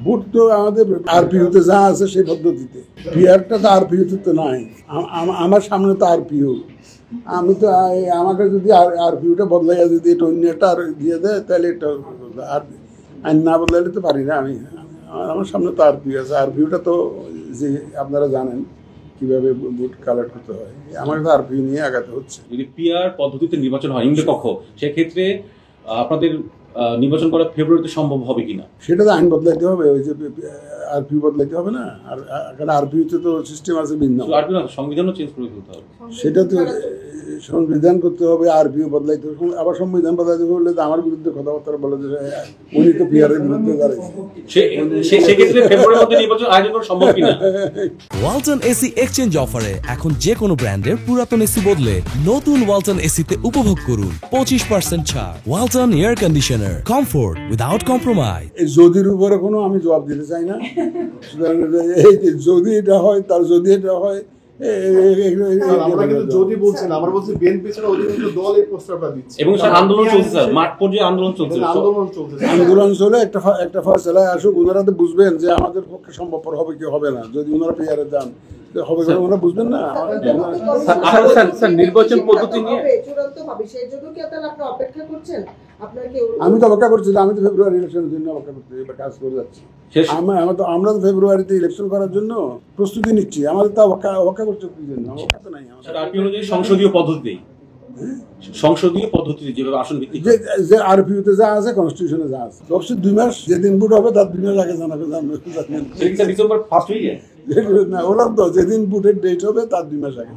Vote তো আমাদের আরপিইউতে যা আছে সেই পদ্ধতিতে, পিআরটা তো আরপিইউতে তো নাই। আমার সামনে তো আরপিইউ, আমি তো আমাকে যদি আরপিইউটা বদলাইয়া যদি এটা অন্য একটা আর দিয়ে দেয় তাহলে এটা আর আইন না বদলাইলে তো পারি না। আমার সামনে তো আরপিইউ আছে, আরপিইউটা তো যে আপনারা জানেন কিভাবে ভোট কালেক্ট করতে হয়, আমাকে তো আরপিইউ নিয়ে আগাতে হচ্ছে। যদি পিআর পদ্ধতিতে নির্বাচন হয় নিরপেক্ষ, সেক্ষেত্রে আপনাদের নির্বাচন করা ফেব্রুয়ারিতে সম্ভব হবে কিনা? সেটা তো আইন বদলাইতে হবে, ওই যে আরপিইউ বদলাইতে হবে না। আর কারণ আরপিইউতে তো সিস্টেম আছে ভিন্ন, সংবিধানও চেঞ্জ করে ফেলতে হবে। সেটা তো সংবিধান করতে হবে, আরপিইউ বদলাইতে হবে। আবার সংবিধান বদলাইতে বললে তো আমার বিরুদ্ধে কথাবার্তা বলে যে উনি তো পিআরের বিরুদ্ধে দাঁড়াইছে, সেক্ষেত্রে ফেব্রুয়ারির মধ্যে নির্বাচন আয়োজন করা সম্ভব কিনা? ওয়ালটন এসি এক্সচেঞ্জ অফারে এখন যে কোনো ব্র্যান্ডের পুরাতন এসি বদলে নতুন ওয়ালটন এসিতে উপভোগ করুন 25% ছাড়। Walton air conditioner, comfort without compromise. এই যদির উপরে কোনো আমি জবাব দিতে চাই না। সুতরাং এই যে যদি এটা হয়, তার যদি এটা হয়, আমরা কিন্তু যদি বলছি না, আমরা বলছি বিএনপি ছাড়া অধিকাংশ দল এই প্রস্তাবটা দিচ্ছে এবং স্যার আন্দোলন চলছে, স্যার মাঠ পর্যায়ে আন্দোলন চলছে। আন্দোলন চলে একটা ফয়সালায় আসুক, ওনারা তো বুঝবেন যে আমাদের পক্ষে সম্ভবপর হবে কি হবে না। যদি ওনারা পিআরে যান হবে, ওনারা বুঝবেন না। নির্বাচন পদ্ধতি নিয়ে আমি তো অপেক্ষা করছি, আমি তো ফেব্রুয়ারি ইলেকশনের জন্য অপেক্ষা করতে কাজ করে যাচ্ছি। আমরা তো ফেব্রুয়ারিতে ইলেকশন করার জন্য প্রস্তুতি নিচ্ছি। আমাদের তো অপেক্ষা করছে কি জন্য? অপেক্ষা তো নাই। সংসদীয় পদ্ধতিতে যেভাবে আসন ভিত্তিক যে আরপিইউতে যা আছে, কনস্টিটিউশনে যা আছে, অবশ্যই 2 মাস যেদিন ভোট হবে তার 2 মাস আগে জানাবে। ডিসেম্বর ফার্স্ট উইকে না, ওরা তো যেদিন ভোটের ডেট হবে তার 2 মাস আগে।